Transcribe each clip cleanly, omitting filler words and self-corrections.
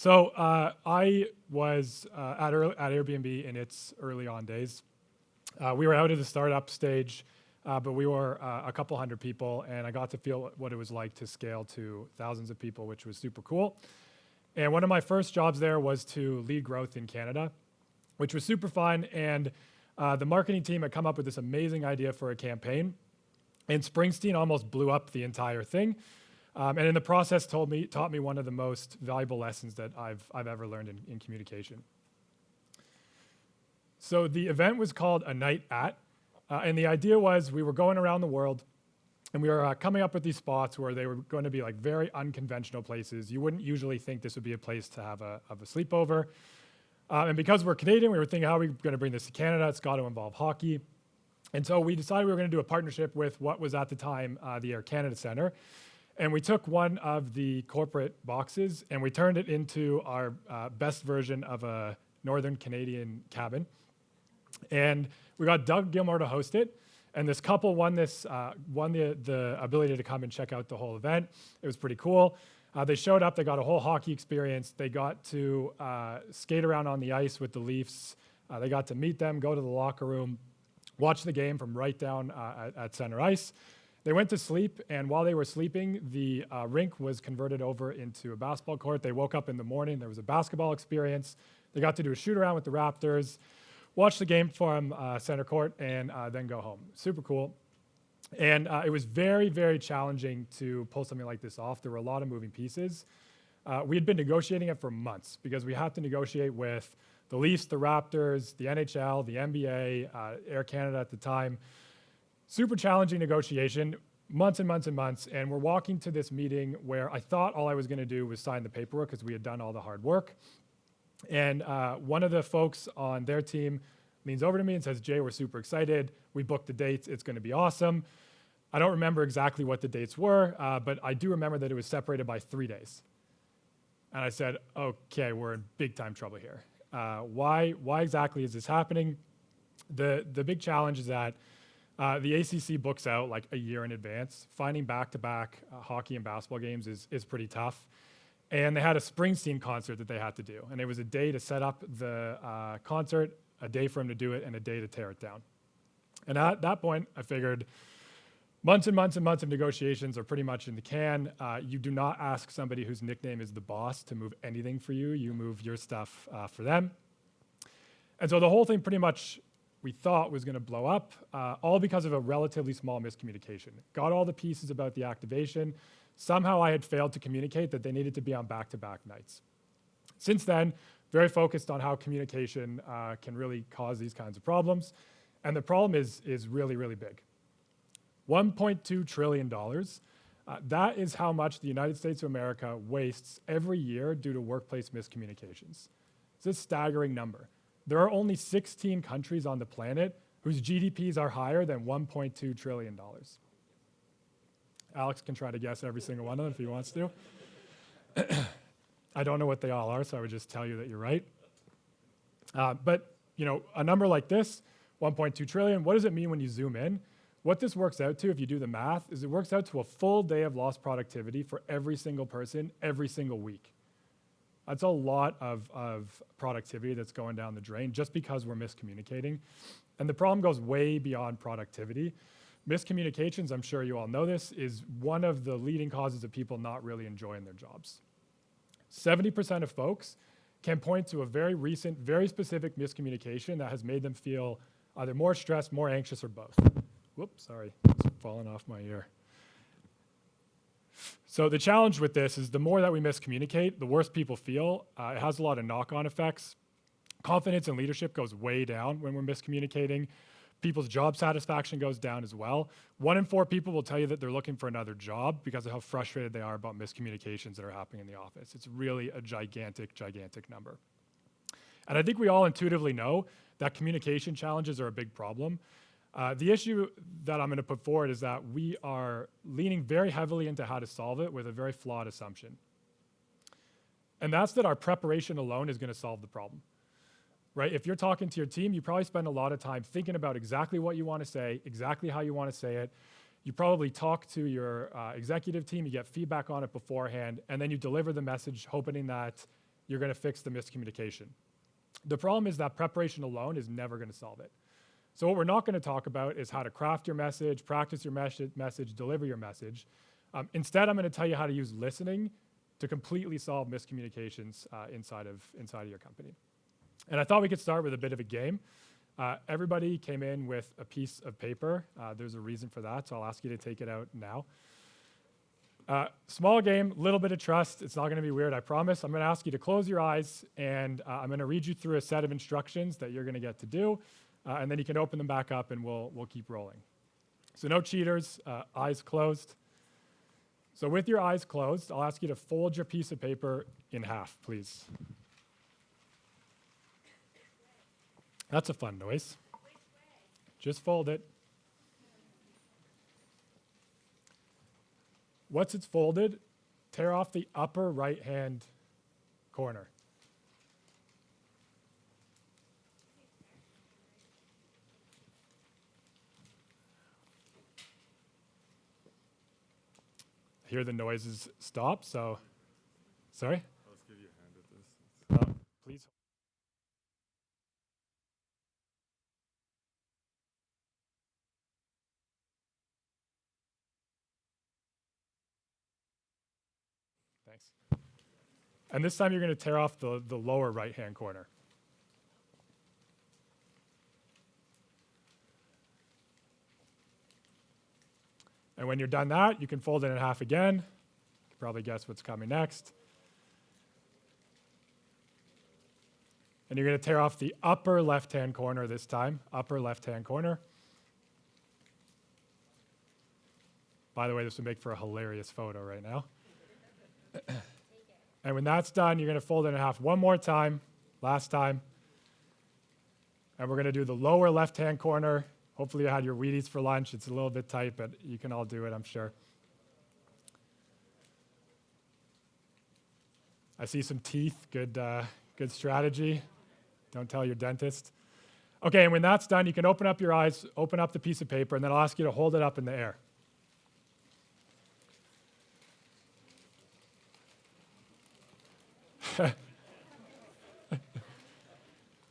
I was at Airbnb in its early on days. We were out at the startup stage, but we were a couple hundred people, and I got to feel what it was like to scale to thousands of people, which was super cool. And one of my first jobs there was to lead growth in Canada, which was super fun. And the marketing team had come up with this amazing idea for a campaign, and Springsteen almost blew up the entire thing. And in the process, taught me one of the most valuable lessons that I've ever learned in communication. So the event was called A Night At, and the idea was we were going around the world, and we were coming up with these spots where they were going to be like very unconventional places. You wouldn't usually think this would be a place to have a sleepover. And because we're Canadian, we were thinking, how are we going to bring this to Canada? It's got to involve hockey. And so we decided we were going to do a partnership with what was at the time the Air Canada Centre. And we took one of the corporate boxes and we turned it into our best version of a Northern Canadian cabin. And we got Doug Gilmore to host it. And this couple won the ability to come and check out the whole event. It was pretty cool. They showed up, they got a whole hockey experience. They got to skate around on the ice with the Leafs. They got to meet them, go to the locker room, watch the game from right down at center ice. They went to sleep, and while they were sleeping, the rink was converted over into a basketball court. They woke up in the morning, there was a basketball experience. They got to do a shoot around with the Raptors, watch the game from center court, and then go home. Super cool. And it was very, very challenging to pull something like this off. There were a lot of moving pieces. We had been negotiating it for months because we had to negotiate with the Leafs, the Raptors, the NHL, the NBA, Air Canada at the time. Super challenging negotiation, months and months and months, and we're walking to this meeting where I thought all I was going to do was sign the paperwork because we had done all the hard work. And one of the folks on their team leans over to me and says, Jay, we're super excited. We booked the dates. It's going to be awesome. I don't remember exactly what the dates were, but I do remember that it was separated by 3 days. And I said, okay, we're in big time trouble here. Why exactly is this happening? The big challenge is that the ACC books out like a year in advance. Finding back-to-back hockey and basketball games is pretty tough. And they had a Springsteen concert that they had to do. And it was a day to set up the concert, a day for him to do it, and a day to tear it down. And at that point, I figured months and months and months of negotiations are pretty much in the can. You do not ask somebody whose nickname is the boss to move anything for you. You move your stuff for them. And so the whole thing pretty much we thought was going to blow up, all because of a relatively small miscommunication. Got all the pieces about the activation. Somehow I had failed to communicate that they needed to be on back-to-back nights. Since then, very focused on how communication can really cause these kinds of problems. And the problem is really, really big. $1.2 trillion. That is how much the United States of America wastes every year due to workplace miscommunications. It's a staggering number. There are only 16 countries on the planet whose GDPs are higher than $1.2 trillion. Alex can try to guess every single one of them if he wants to. I don't know what they all are, so I would just tell you that you're right. But a number like this, 1.2 trillion, what does it mean when you zoom in? What this works out to, if you do the math, is it works out to a full day of lost productivity for every single person, every single week. That's a lot of productivity that's going down the drain just because we're miscommunicating. And the problem goes way beyond productivity. Miscommunications, I'm sure you all know this, is one of the leading causes of people not really enjoying their jobs. 70% of folks can point to a very recent, very specific miscommunication that has made them feel either more stressed, more anxious, or both. Whoops, sorry, it's falling off my ear. So the challenge with this is the more that we miscommunicate, the worse people feel. It has a lot of knock-on effects. Confidence and leadership goes way down when we're miscommunicating. People's job satisfaction goes down as well. 1 in 4 people will tell you that they're looking for another job because of how frustrated they are about miscommunications that are happening in the office. It's really a gigantic, gigantic number. And I think we all intuitively know that communication challenges are a big problem. The issue that I'm going to put forward is that we are leaning very heavily into how to solve it with a very flawed assumption. And that's that our preparation alone is going to solve the problem. Right? If you're talking to your team, you probably spend a lot of time thinking about exactly what you want to say, exactly how you want to say it. You probably talk to your executive team, you get feedback on it beforehand, and then you deliver the message hoping that you're going to fix the miscommunication. The problem is that preparation alone is never going to solve it. So what we're not going to talk about is how to craft your message, practice your message, deliver your message. Instead, I'm going to tell you how to use listening to completely solve miscommunications inside of your company. And I thought we could start with a bit of a game. Everybody came in with a piece of paper. There's a reason for that, so I'll ask you to take it out now. Small game, little bit of trust. It's not going to be weird, I promise. I'm going to ask you to close your eyes, and I'm going to read you through a set of instructions that you're going to get to do, and then you can open them back up, and we'll keep rolling. So no cheaters, eyes closed. So with your eyes closed, I'll ask you to fold your piece of paper in half, please. That's a fun noise. Just fold it. Once it's folded, tear off the upper right-hand corner. I hear the noises stop, so, sorry? I'll just give you a hand at this. Please. Thanks. And this time you're going to tear off the lower right-hand corner. And when you're done that, you can fold it in half again. You can probably guess what's coming next. And you're going to tear off the upper left-hand corner this time, upper left-hand corner. By the way, this would make for a hilarious photo right now. And when that's done, you're going to fold it in half one more time, last time. And we're going to do the lower left-hand corner. Hopefully you had your Wheaties for lunch. It's a little bit tight, but you can all do it, I'm sure. I see some teeth. Good strategy. Don't tell your dentist. Okay, and when that's done, you can open up your eyes, open up the piece of paper, and then I'll ask you to hold it up in the air.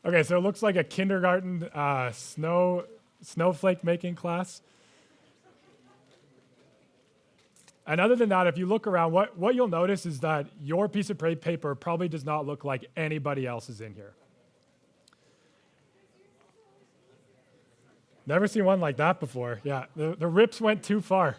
Okay, so it looks like a kindergarten snowflake making class. And other than that, if you look around, what you'll notice is that your piece of paper probably does not look like anybody else's in here. Never seen one like that before. Yeah, the rips went too far.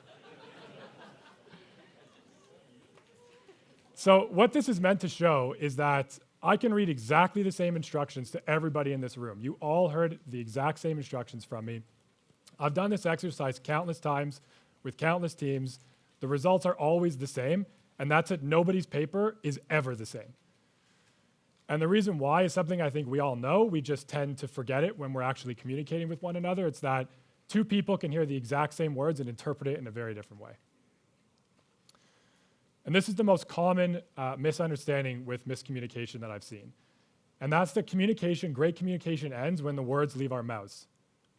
So what this is meant to show is that I can read exactly the same instructions to everybody in this room. You all heard the exact same instructions from me. I've done this exercise countless times with countless teams. The results are always the same, and that's that nobody's paper is ever the same. And the reason why is something I think we all know. We just tend to forget it when we're actually communicating with one another. It's that two people can hear the exact same words and interpret it in a very different way. And this is the most common misunderstanding with miscommunication that I've seen. And that's that great communication ends when the words leave our mouths,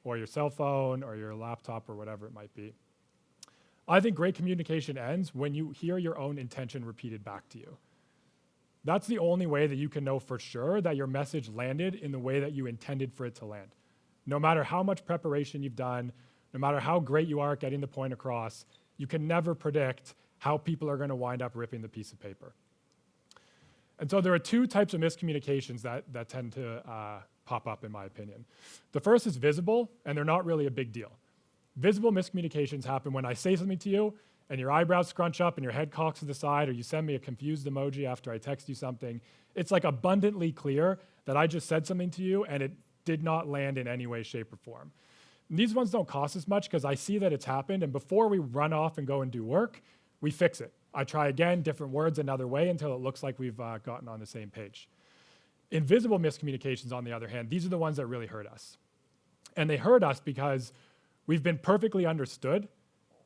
or your cell phone, or your laptop, or whatever it might be. I think great communication ends when you hear your own intention repeated back to you. That's the only way that you can know for sure that your message landed in the way that you intended for it to land. No matter how much preparation you've done, no matter how great you are at getting the point across, you can never predict how people are going to wind up ripping the piece of paper. And so there are two types of miscommunications that tend to pop up, in my opinion. The first is visible, and they're not really a big deal. Visible miscommunications happen when I say something to you, and your eyebrows scrunch up and your head cocks to the side, or you send me a confused emoji after I text you something. It's like abundantly clear that I just said something to you, and it did not land in any way, shape, or form. And these ones don't cost as much because I see that it's happened, and before we run off and go and do work, we fix it. I try again, different words, another way, until it looks like we've gotten on the same page. Invisible miscommunications, on the other hand, these are the ones that really hurt us. And they hurt us because we've been perfectly understood,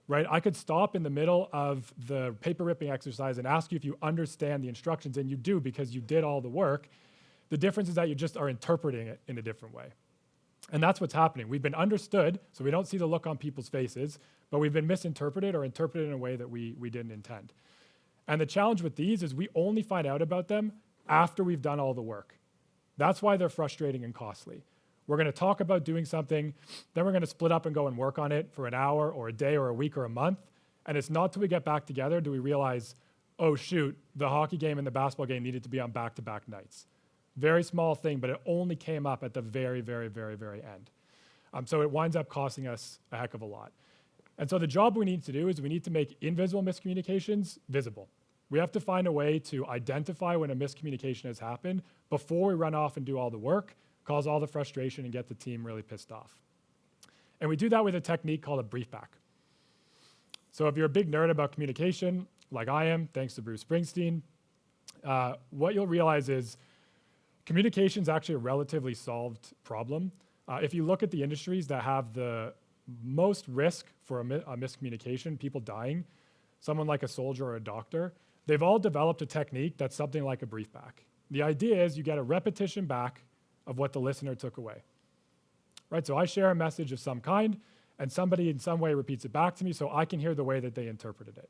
right? I could stop in the middle of the paper ripping exercise and ask you if you understand the instructions, and you do because you did all the work. The difference is that you just are interpreting it in a different way. And that's what's happening. We've been understood, so we don't see the look on people's faces, but we've been misinterpreted or interpreted in a way that we didn't intend. And the challenge with these is we only find out about them after we've done all the work. That's why they're frustrating and costly. We're going to talk about doing something, then we're going to split up and go and work on it for an hour or a day or a week or a month. And it's not till we get back together do we realize, oh shoot, the hockey game and the basketball game needed to be on back-to-back nights. Very small thing, but it only came up at the very, very, very, very end. So it winds up costing us a heck of a lot. And so the job we need to do is we need to make invisible miscommunications visible. We have to find a way to identify when a miscommunication has happened before we run off and do all the work, cause all the frustration, and get the team really pissed off. And we do that with a technique called a brief back. So if you're a big nerd about communication, like I am, thanks to Bruce Springsteen, what you'll realize is communication is actually a relatively solved problem. If you look at the industries that have the most risk for a miscommunication, people dying, someone like a soldier or a doctor, they've all developed a technique that's something like a brief back. The idea is you get a repetition back of what the listener took away. Right? So I share a message of some kind, and somebody in some way repeats it back to me so I can hear the way that they interpreted it.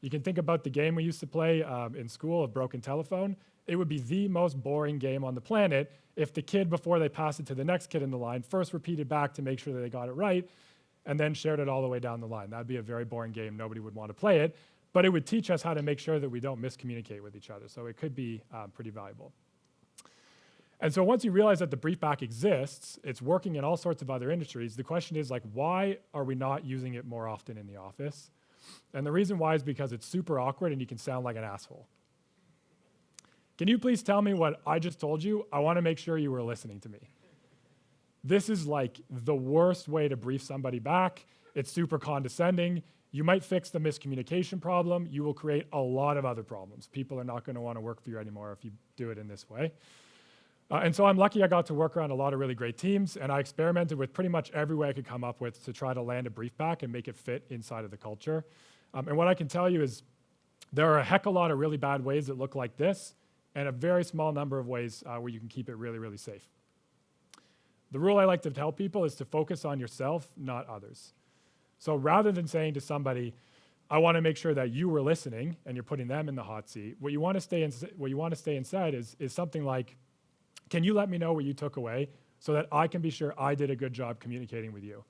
You can think about the game we used to play in school of broken telephone. It would be the most boring game on the planet if the kid, before they passed it to the next kid in the line, first repeated back to make sure that they got it right, and then shared it all the way down the line. That'd be a very boring game. Nobody would want to play it, but it would teach us how to make sure that we don't miscommunicate with each other. So it could be pretty valuable. And so once you realize that the brief back exists, it's working in all sorts of other industries, the question is like, why are we not using it more often in the office? And the reason why is because it's super awkward and you can sound like an asshole. Can you please tell me what I just told you? I want to make sure you were listening to me. This is like the worst way to brief somebody back. It's super condescending. You might fix the miscommunication problem. You will create a lot of other problems. People are not going to want to work for you anymore if you do it in this way. And so I'm lucky I got to work around a lot of really great teams, and I experimented with pretty much every way I could come up with to try to land a brief back and make it fit inside of the culture. And what I can tell you is there are a heck of a lot of really bad ways that look like this, and a very small number of ways where you can keep it really, really safe. The rule I like to tell people is to focus on yourself, not others. So rather than saying to somebody, I want to make sure that you were listening and you're putting them in the hot seat, what you want to stay inside is something like, can you let me know what you took away so that I can be sure I did a good job communicating with you?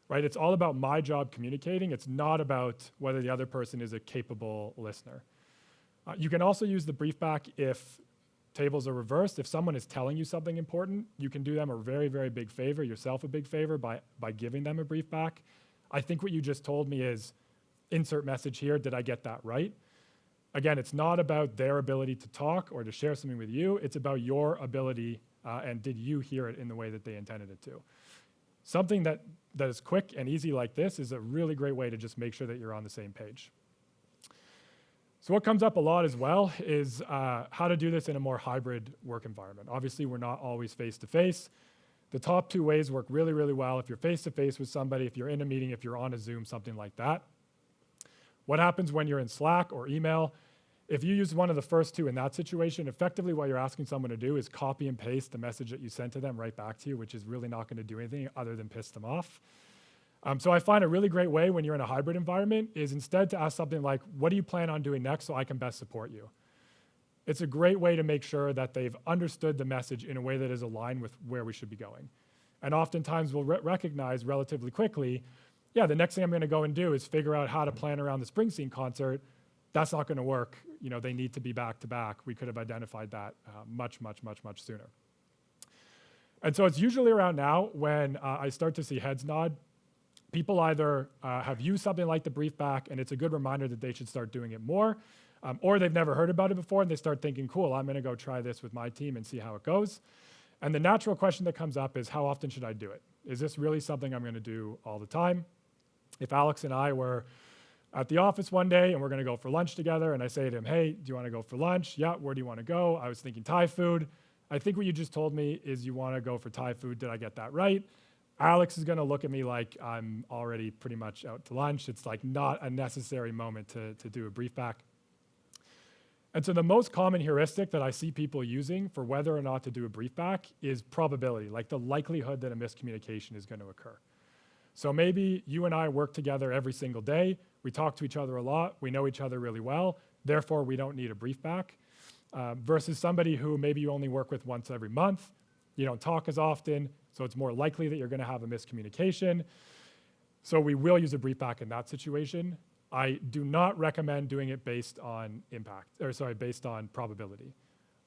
Right? It's all about my job communicating. It's not about whether the other person is a capable listener. You can also use the brief back if tables are reversed. If someone is telling you something important, you can do them a very, very big favor, yourself a big favor by giving them a brief back. I think what you just told me is insert message here. Did I get that right? Again, it's not about their ability to talk or to share something with you. It's about your ability and did you hear it in the way that they intended it to. Something that is quick and easy like this is a really great way to just make sure that you're on the same page. So what comes up a lot as well is how to do this in a more hybrid work environment. Obviously, we're not always face-to-face. The top two ways work really, really well. If you're face-to-face with somebody, if you're in a meeting, if you're on a Zoom, something like that. What happens when you're in Slack or email? If you use one of the first two in that situation, effectively what you're asking someone to do is copy and paste the message that you sent to them right back to you, which is really not going to do anything other than piss them off. So I find a really great way when you're in a hybrid environment is instead to ask something like, what do you plan on doing next so I can best support you? It's a great way to make sure that they've understood the message in a way that is aligned with where we should be going. And oftentimes we'll recognize relatively quickly, yeah, the next thing I'm going to go and do is figure out how to plan around the Springsteen concert. That's not going to work. You know, they need to be back to back. We could have identified that much sooner. And so it's usually around now when I start to see heads nod. People either have used something like the brief back and it's a good reminder that they should start doing it more, or they've never heard about it before and they start thinking, cool, I'm going to go try this with my team and see how it goes. And the natural question that comes up is, how often should I do it? Is this really something I'm going to do all the time? If Alex and I were at the office one day and we're going to go for lunch together and I say to him, hey, do you want to go for lunch? Yeah, where do you want to go? I was thinking Thai food. I think what you just told me is you want to go for Thai food. Did I get that right? Alex is going to look at me like I'm already pretty much out to lunch. It's like not a necessary moment to do a brief back. And so the most common heuristic that I see people using for whether or not to do a brief back is probability, like the likelihood that a miscommunication is going to occur. So maybe you and I work together every single day. We talk to each other a lot. We know each other really well. Therefore, we don't need a brief back. versus somebody who maybe you only work with once every month. You don't talk as often, so it's more likely that you're going to have a miscommunication. So we will use a brief back in that situation. I do not recommend doing it based on based on probability.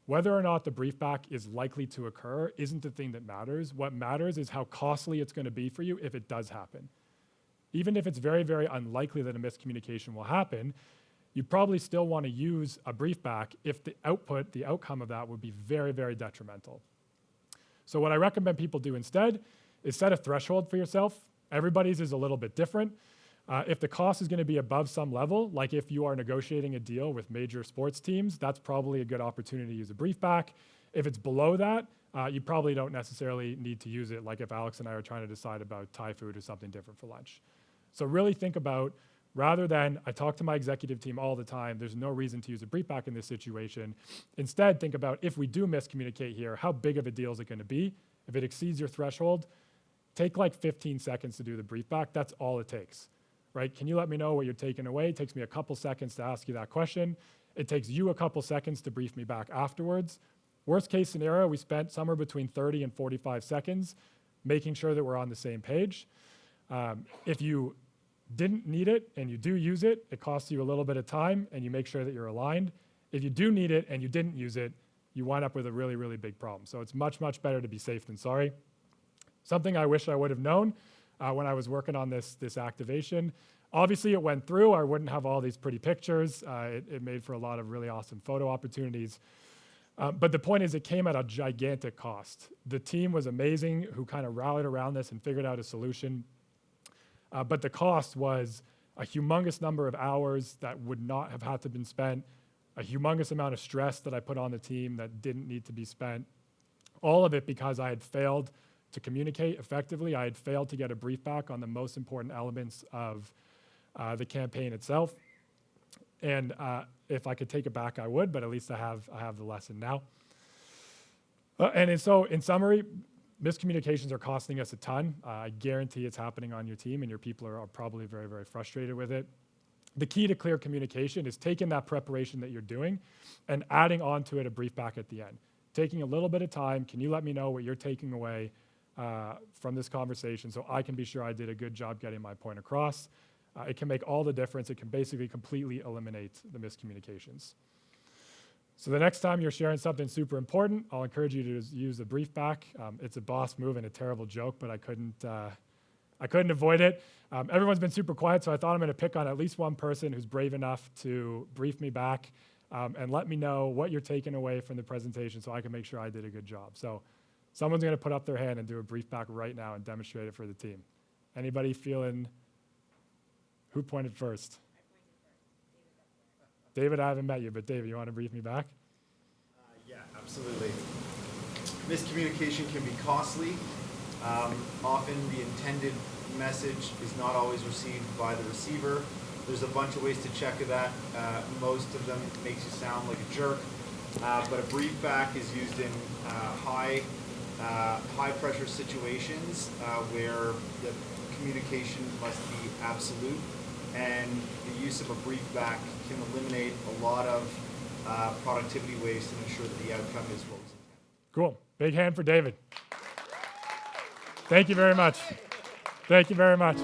Whether or not the brief back is likely to occur isn't the thing that matters. What matters is how costly it's going to be for you if it does happen. Even if it's very, very unlikely that a miscommunication will happen, you probably still want to use a brief back if the outcome of that would be very, very detrimental. So what I recommend people do instead is set a threshold for yourself. Everybody's is a little bit different. If the cost is going to be above some level, like if you are negotiating a deal with major sports teams, that's probably a good opportunity to use a brief back. If it's below that, you probably don't necessarily need to use it, like if Alex and I are trying to decide about Thai food or something different for lunch. So really think about, rather than, I talk to my executive team all the time, there's no reason to use a brief back in this situation. Instead, think about, if we do miscommunicate here, how big of a deal is it going to be? If it exceeds your threshold, take like 15 seconds to do the brief back. That's all it takes. Right? Can you let me know what you're taking away? It takes me a couple seconds to ask you that question. It takes you a couple seconds to brief me back afterwards. Worst case scenario, we spent somewhere between 30 and 45 seconds making sure that we're on the same page. If you didn't need it and you do use it, it costs you a little bit of time and you make sure that you're aligned. If you do need it and you didn't use it, you wind up with a really, really big problem. So it's much, much better to be safe than sorry. Something I wish I would have known when I was working on this activation. Obviously, it went through. I wouldn't have all these pretty pictures. It made for a lot of really awesome photo opportunities. But the point is, it came at a gigantic cost. The team was amazing who kind of rallied around this and figured out a solution. But the cost was a humongous number of hours that would not have had to been spent, a humongous amount of stress that I put on the team that didn't need to be spent. All of it because I had failed to communicate effectively. I had failed to get a brief back on the most important elements of the campaign itself. And if I could take it back, I would, but at least I have the lesson now. So in summary, miscommunications are costing us a ton. I guarantee it's happening on your team, and your people are probably very, very frustrated with it. The key to clear communication is taking that preparation that you're doing and adding on to it a brief back at the end. Taking a little bit of time, can you let me know what you're taking away from this conversation so I can be sure I did a good job getting my point across. It can make all the difference. It can basically completely eliminate the miscommunications. So the next time you're sharing something super important, I'll encourage you to use a brief back. It's a boss move and a terrible joke, but I couldn't avoid it. Everyone's been super quiet, so I thought I'm going to pick on at least one person who's brave enough to brief me back and let me know what you're taking away from the presentation so I can make sure I did a good job. So someone's going to put up their hand and do a brief back right now and demonstrate it for the team. Anybody feeling? Who pointed first? I pointed first. David, I haven't met you, but David, you want to brief me back? Yeah, absolutely. Miscommunication can be costly. Often the intended message is not always received by the receiver. There's a bunch of ways to check that. Most of them makes you sound like a jerk. But a brief back is used in high pressure situations where the communication must be absolute, and the use of a brief back can eliminate a lot of productivity waste and ensure that the outcome is what was intended. Cool. Big hand for David. Thank you very much. Thank you very much.